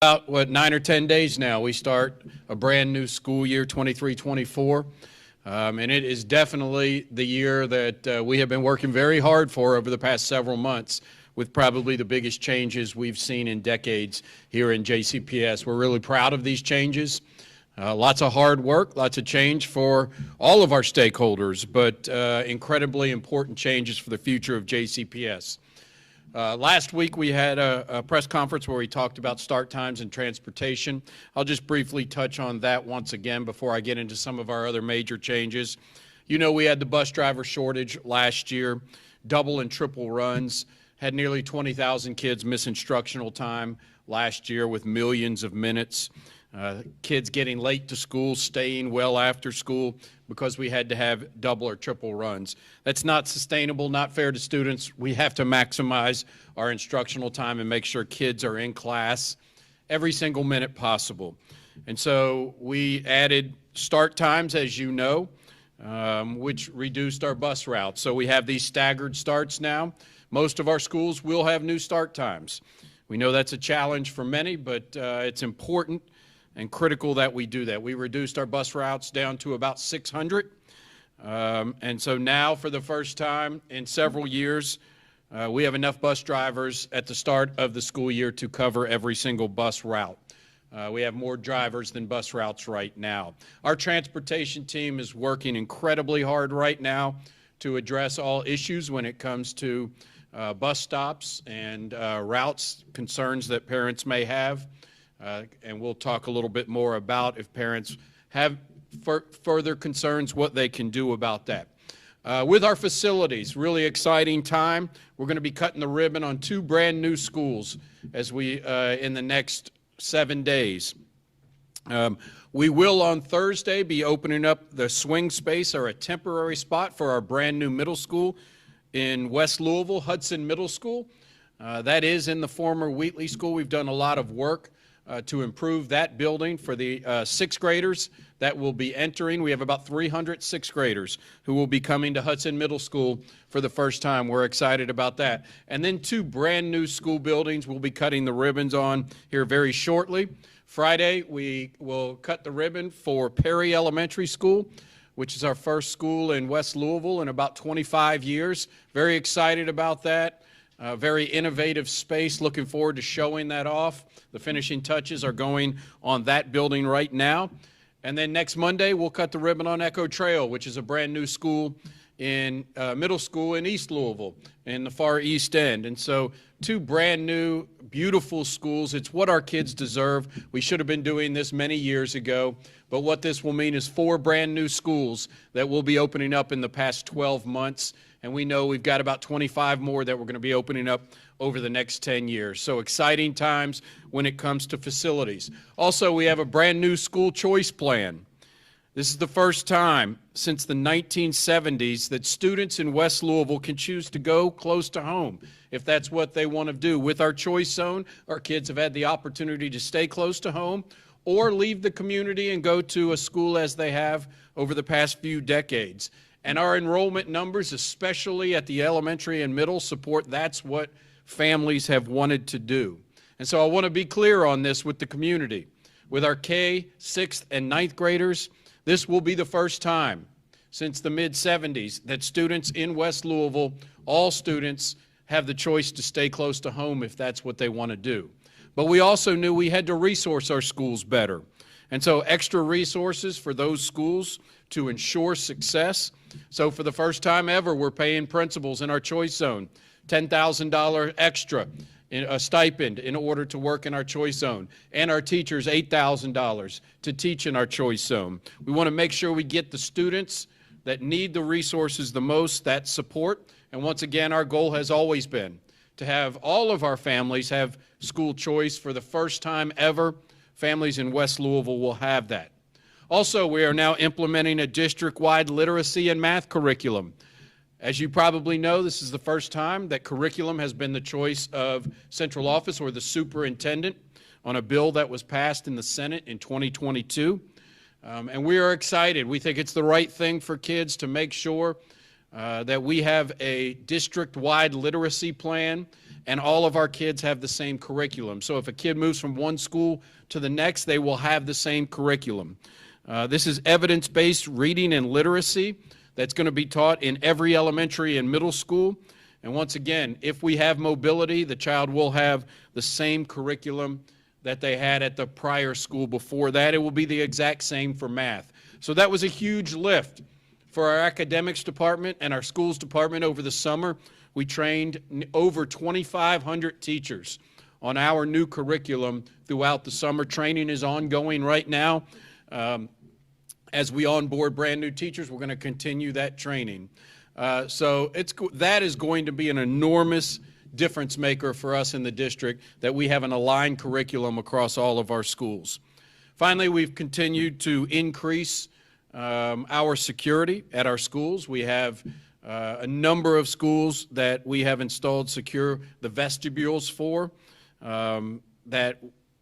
About, 9 or 10 days now, we start a brand new school year, 23-24. And it is definitely the year that we have been working very hard for over the past several months, with probably the biggest changes we've seen in decades here in JCPS. We're really proud of these changes. Lots of hard work, lots of change for all of our stakeholders, but incredibly important changes for the future of JCPS. Last week we had a press conference where we talked about start times and transportation. I'll just briefly touch on that once again before I get into some of our other major changes. You know, we had the bus driver shortage last year, double and triple runs, had nearly 20,000 kids miss instructional time last year with millions of minutes. Kids getting late to school, staying well after school because we had to have double or triple runs. That's not sustainable, not fair to students. We have to maximize our instructional time and make sure kids are in class every single minute possible. And so we added start times, as you know, which reduced our bus routes. So we have these staggered starts now. Most of our schools will have new start times. We know that's a challenge for many, but it's important and critical that we do that. We reduced our bus routes down to about 600. And so now, for the first time in several years, we have enough bus drivers at the start of the school year to cover every single bus route. We have more drivers than bus routes right now. Our transportation team is working incredibly hard right now to address all issues when it comes to bus stops and routes, concerns that parents may have. And we'll talk a little bit more about, if parents have further concerns, what they can do about that. With our facilities, really exciting time. We're going to be cutting the ribbon on 2 brand new schools as we in the next 7 days. We will on Thursday be opening up the swing space, or a temporary spot, for our brand new middle school in West Louisville, Hudson Middle School. That is in the former Wheatley School. We've done a lot of work to improve that building for the 6th graders that will be entering. We have about 300 6th graders who will be coming to Hudson Middle School for the first time. We're excited about that. And then 2 brand new school buildings we'll be cutting the ribbons on here very shortly. Friday, we will cut the ribbon for Perry Elementary School, which is our first school in West Louisville in about 25 years. Very excited about that. Very innovative space. Looking forward to showing that off. The finishing touches are going on that building right now. And then next Monday, we'll cut the ribbon on Echo Trail, which is a brand new school in middle school in East Louisville, in the far East End. And so 2 brand new, beautiful schools. It's what our kids deserve. We should have been doing this many years ago. But what this will mean is 4 brand new schools that will be opening up in the past 12 months. And we know we've got about 25 more that we're going to be opening up over the next 10 years. So exciting times when it comes to facilities. Also, we have a brand new school choice plan. This is the first time since the 1970s that students in West Louisville can choose to go close to home if that's what they want to do. With our choice zone, our kids have had the opportunity to stay close to home or leave the community and go to a school as they have over the past few decades. And our enrollment numbers, especially at the elementary and middle, support that's what families have wanted to do. And so I want to be clear on this with the community. With our K, 6th, and 9th graders, this will be the first time since the mid-70s that students in West Louisville, all students, have the choice to stay close to home if that's what they want to do. But we also knew we had to resource our schools better. And so extra resources for those schools to ensure success. So for the first time ever, we're paying principals in our choice zone $10,000 extra in a stipend in order to work in our choice zone, and our teachers $8,000 to teach in our choice zone. We want to make sure we get the students that need the resources the most, that support. And once again, our goal has always been to have all of our families have school choice. For the first time ever, families in West Louisville will have that. Also, we are now implementing a district-wide literacy and math curriculum. As you probably know, this is the first time that curriculum has been the choice of central office or the superintendent on a bill that was passed in the Senate in 2022. And we are excited. We think it's the right thing for kids to make sure that we have a district-wide literacy plan, and all of our kids have the same curriculum. So if a kid moves from one school to the next, they will have the same curriculum. This is evidence-based reading and literacy that's going to be taught in every elementary and middle school. And once again, if we have mobility, the child will have the same curriculum that they had at the prior school before that. It will be the exact same for math. So that was a huge lift for our academics department and our schools department over the summer. We trained over 2,500 teachers on our new curriculum throughout the summer. Training is ongoing right now. As we onboard brand new teachers, we're going to continue that training. So that is going to be an enormous difference maker for us in the district, that we have an aligned curriculum across all of our schools. Finally, we've continued to increase our security at our schools. We have a number of schools that we have installed secure the vestibules for, that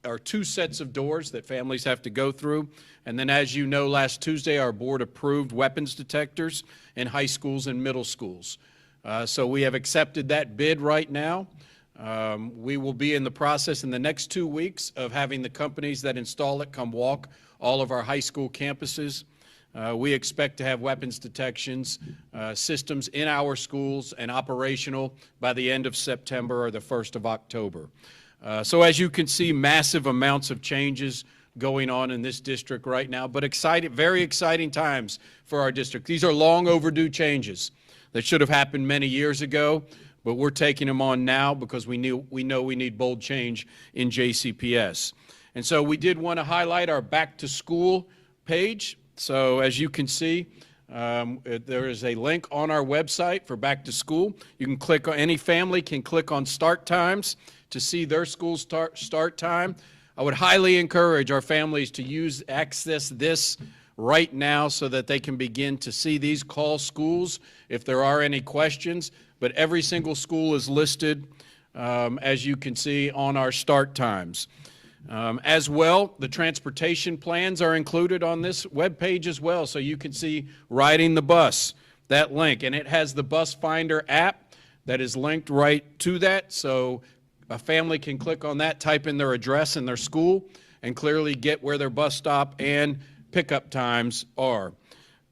are 2 sets of doors that families have to go through. And then, as you know, last Tuesday our board approved weapons detectors in high schools and middle schools. So we have accepted that bid right now. We will be in the process in the next 2 weeks of having the companies that install it come walk all of our high school campuses. We expect to have weapons detections systems in our schools and operational by the end of September or the 1st of October. So as you can see, massive amounts of changes going on in this district right now, but very exciting times for our district. These are long overdue changes that should have happened many years ago, but we're taking them on now because we know we need bold change in JCPS. And so we did want to highlight our back to school page. So as you can see, there is a link on our website for back to school. You can click on, any family can click on start times to see their school start time. I would highly encourage our families to access this right now so that they can begin to see these, call schools if there are any questions. But every single school is listed, as you can see, on our start times. As well, the transportation plans are included on this webpage as well, so you can see riding the bus, that link. And it has the Bus Finder app that is linked right to that, so a family can click on that, type in their address and their school, and clearly get where their bus stop and pickup times are.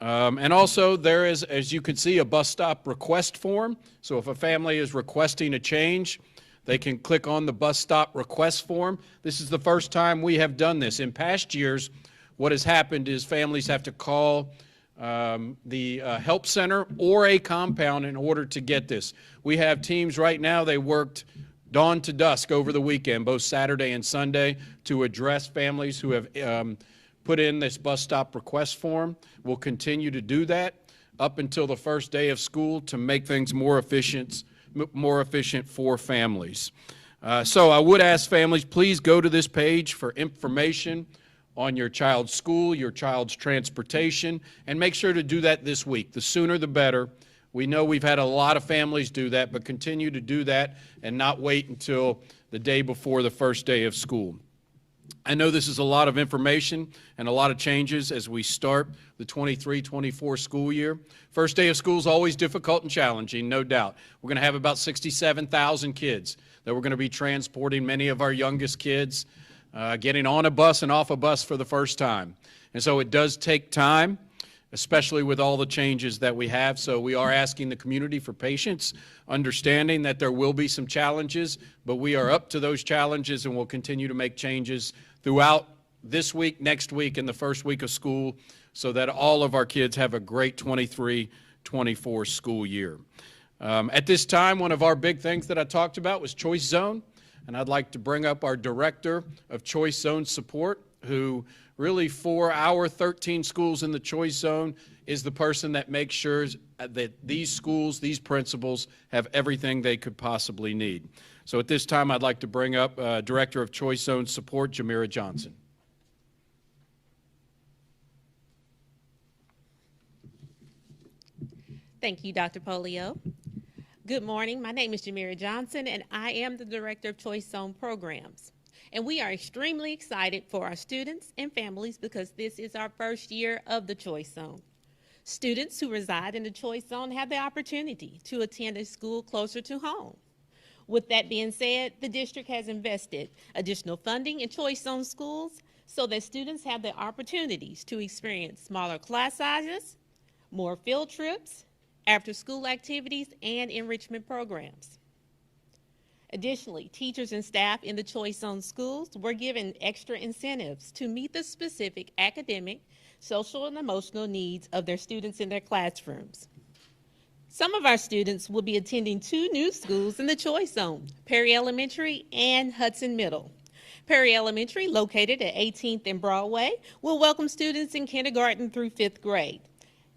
And also there is, as you can see, a bus stop request form. So if a family is requesting a change, they can click on the bus stop request form. This is the first time we have done this. In past years, what has happened is families have to call the help center or a compound in order to get this. We have teams right now, they worked dawn to dusk over the weekend, both Saturday and Sunday, to address families who have put in this bus stop request form. We'll continue to do that up until the first day of school to make things more efficient for families. So I would ask families, please go to this page for information on your child's school, your child's transportation, and make sure to do that this week. The sooner the better. We know we've had a lot of families do that, but continue to do that and not wait until the day before the first day of school. I know this is a lot of information and a lot of changes as we start the 23-24 school year. First day of school is always difficult and challenging, no doubt. We're going to have about 67,000 kids that we're going to be transporting, many of our youngest kids getting on a bus and off a bus for the first time. And so it does take time, especially with all the changes that we have. So we are asking the community for patience, understanding that there will be some challenges, but we are up to those challenges and will continue to make changes throughout this week, next week, and the first week of school so that all of our kids have a great 23-24 school year. At this time, one of our big things that I talked about was Choice Zone, and I'd like to bring up our Director of Choice Zone Support, who really for our 13 schools in the Choice Zone is the person that makes sure that these schools, these principals have everything they could possibly need. So at this time, I'd like to bring up Director of Choice Zone Support, Jamira Johnson. Thank you, Dr. Polio. Good morning. My name is Jamira Johnson, and I am the Director of Choice Zone Programs. And we are extremely excited for our students and families because this is our first year of the Choice Zone. Students who reside in the Choice Zone have the opportunity to attend a school closer to home. With that being said, the district has invested additional funding in Choice Zone schools so that students have the opportunities to experience smaller class sizes, more field trips, after-school activities, and enrichment programs. Additionally, teachers and staff in the Choice Zone schools were given extra incentives to meet the specific academic, social, and emotional needs of their students in their classrooms. Some of our students will be attending 2 new schools in the Choice Zone, Perry Elementary and Hudson Middle. Perry Elementary, located at 18th and Broadway, will welcome students in kindergarten through 5th grade.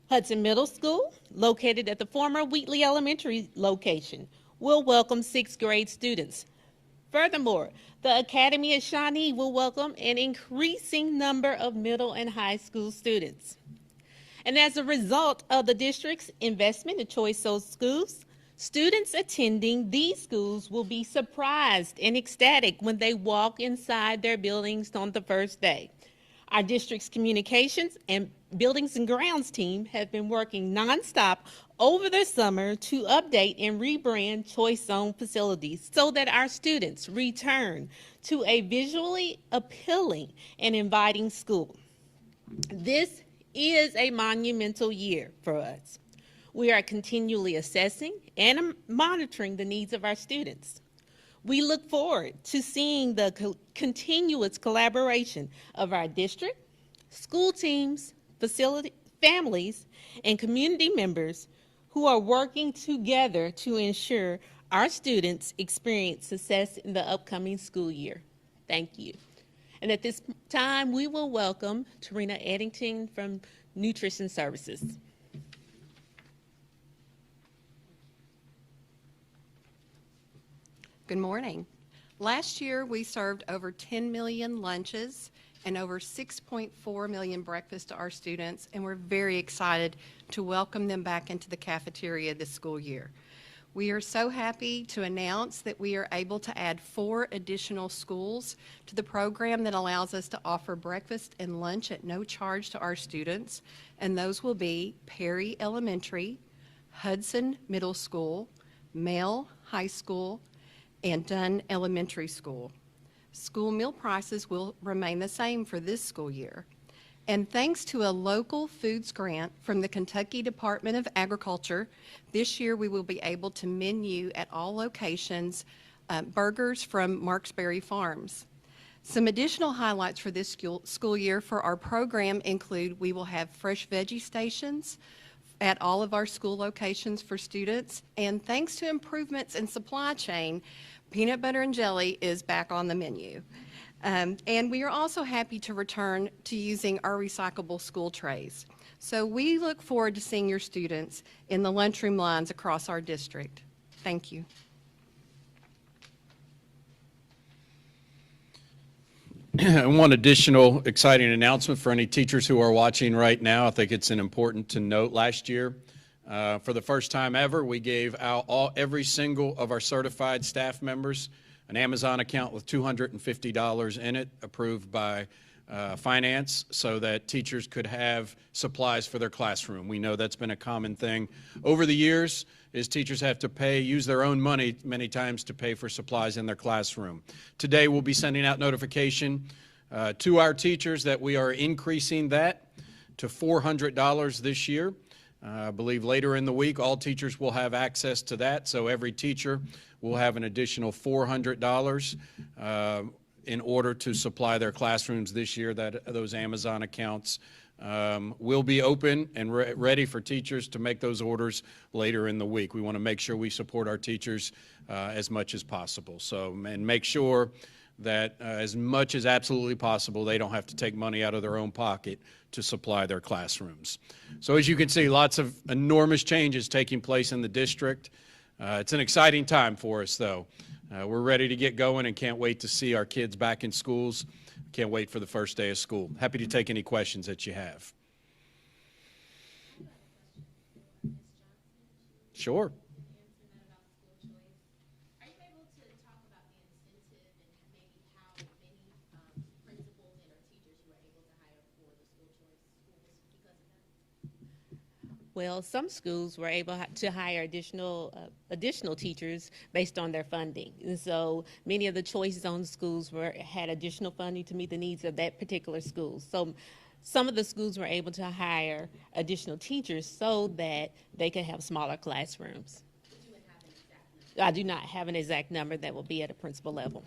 Hudson Middle School, located at the former Wheatley Elementary location, will welcome 6th grade students. Furthermore, the Academy at Shawnee will welcome an increasing number of middle and high school students. And as a result of the district's investment in Choice Zone schools, students attending these schools will be surprised and ecstatic when they walk inside their buildings on the first day. Our district's communications and buildings and grounds team have been working nonstop over the summer to update and rebrand Choice Zone facilities so that our students return to a visually appealing and inviting school. This is a monumental year for us. We are continually assessing and monitoring the needs of our students. We look forward to seeing the continuous collaboration of our district, school teams, facility, families, and community members who are working together to ensure our students experience success in the upcoming school year. Thank you. And at this time, we will welcome Tarina Eddington from Nutrition Services. Good morning. Last year, we served over 10 million lunches and over 6.4 million breakfasts to our students, and we're very excited to welcome them back into the cafeteria this school year. We are so happy to announce that we are able to add 4 additional schools to the program that allows us to offer breakfast and lunch at no charge to our students, and those will be Perry Elementary, Hudson Middle School, Male High School, and Dunn Elementary School. School meal prices will remain the same for this school year. And thanks to a local foods grant from the Kentucky Department of Agriculture, this year we will be able to menu at all locations burgers from Marksberry Farms. Some additional highlights for this school year for our program include we will have fresh veggie stations at all of our school locations for students, and thanks to improvements in supply chain, peanut butter and jelly is back on the menu. And we are also happy to return to using our recyclable school trays. So we look forward to seeing your students in the lunchroom lines across our district. Thank you. One additional exciting announcement for any teachers who are watching right now. I think it's important to note last year, for the first time ever, we gave out every single of our certified staff members an Amazon account with $250 in it, approved by finance, so that teachers could have supplies for their classroom. We know that's been a common thing over the years, is teachers have to use their own money many times to pay for supplies in their classroom. Today we'll be sending out notification to our teachers that we are increasing that to $400 this year. I believe later in the week all teachers will have access to that, so every teacher will have an additional $400 in order to supply their classrooms this year. Those Amazon accounts will be open and ready for teachers to make those orders later in the week. We want to make sure we support our teachers as much as possible. And make sure that as much as absolutely possible, they don't have to take money out of their own pocket to supply their classrooms. So as you can see, lots of enormous changes taking place in the district. It's an exciting time for us, though. We're ready to get going and can't wait to see our kids back in schools. Can't wait for the first day of school. Happy to take any questions that you have. Sure. Well, some schools were able to hire additional teachers based on their funding. And so many of the choice zone schools had additional funding to meet the needs of that particular school. So some of the schools were able to hire additional teachers so that they could have smaller classrooms. I do not have an exact number that will be at a principal level.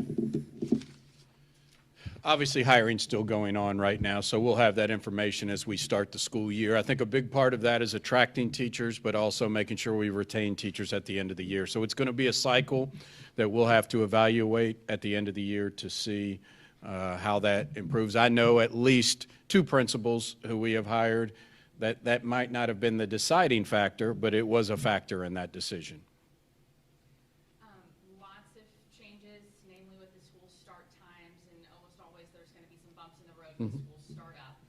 Obviously, hiring's still going on right now, so we'll have that information as we start the school year. I think a big part of that is attracting teachers, but also making sure we retain teachers at the end of the year. So it's going to be a cycle that we'll have to evaluate at the end of the year to see how that improves. I know at least 2 principals who we have hired. That might not have been the deciding factor, but it was a factor in that decision. Lots of changes, namely with the school start times, and almost always there's going to be some bumps in the road when schools start up.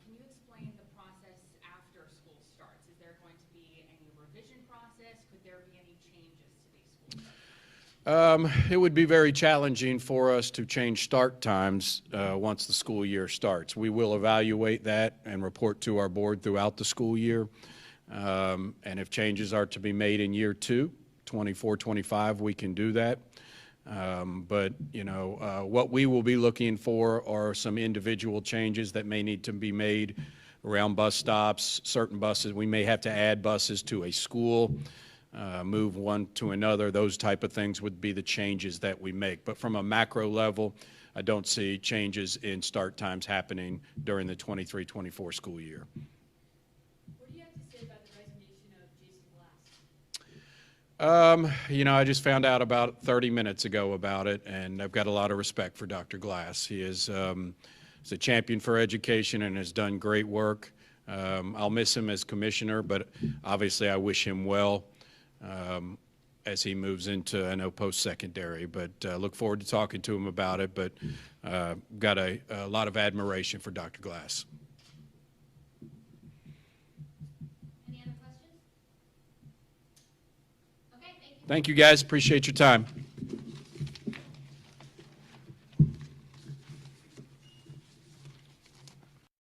Can you explain the process after school starts? Is there going to be any revision process? Could there be any changes to these school starts? It would be very challenging for us to change start times once the school year starts. We will evaluate that and report to our board throughout the school year. And if changes are to be made in year 2, 24, 25, we can do that. But, you know, what we will be looking for are some individual changes that may need to be made around bus stops, certain buses. We may have to add buses to a school, move one to another. Those type of things would be the changes that we make. But from a macro level, I don't see changes in start times happening during the 23-24 school year. What do you have to say about the resignation of Jason Glass? You know, I just found out about 30 minutes ago about it, and I've got a lot of respect for Dr. Glass. He is he's a champion for education and has done great work. I'll miss him as commissioner, but obviously I wish him well as he moves into, I know, post-secondary. But look forward to talking to him about it, but got a lot of admiration for Dr. Glass. Any other questions? Okay, thank you. Thank you, guys. Appreciate your time.